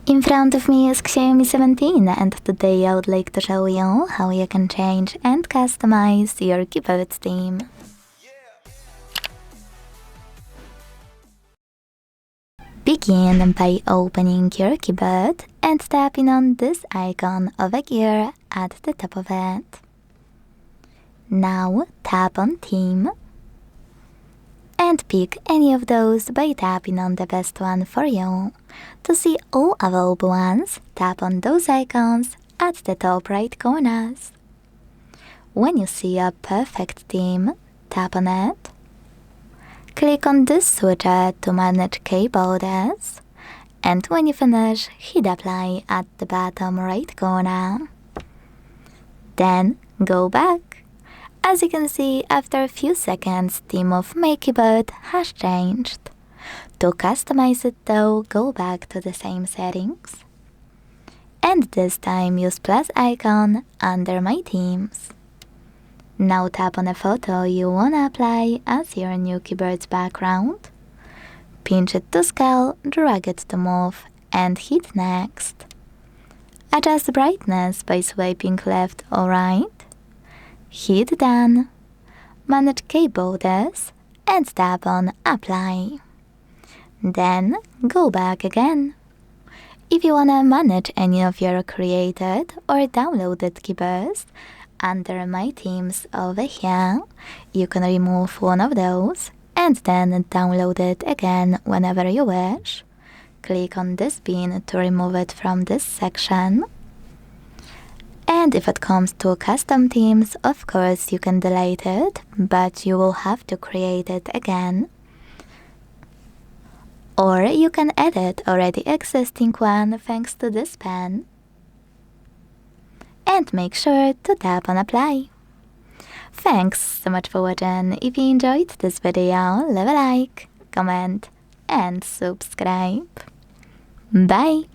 In front of me is XIAOMI 17, and today I would like to show you how you can change and customize your keyboard theme. Begin by opening your keyboard and tapping on this icon over here at the top of it. Now tap on Theme and pick any of those by tapping on the best one for you. To see all available ones, tap on those icons at the top right corners. When you see a perfect theme, tap on it. Click on this switcher to manage key borders, and when you finish, hit apply at the bottom right corner. Then go back. As you can see, after a few seconds, theme of my keyboard has changed. To customize it though, go back to the same settings. And this time use plus icon under my themes. Now tap on a photo you wanna apply as your new keyboard's background. Pinch it to scale, drag it to move, and hit next. Adjust brightness by swiping left or right. Hit done. Manage key borders and tap on apply. Then go back again. If you wanna manage any of your created or downloaded keyboards under my themes over here, you can remove one of those and then download it again whenever you wish. Click on this pin to remove it from this section. And if it comes to custom themes, of course you can delete it, but you will have to create it again. Or you can edit already existing one thanks to this pen. And make sure to tap on apply. Thanks so much for watching. If you enjoyed this video, leave a like, comment and subscribe. Bye!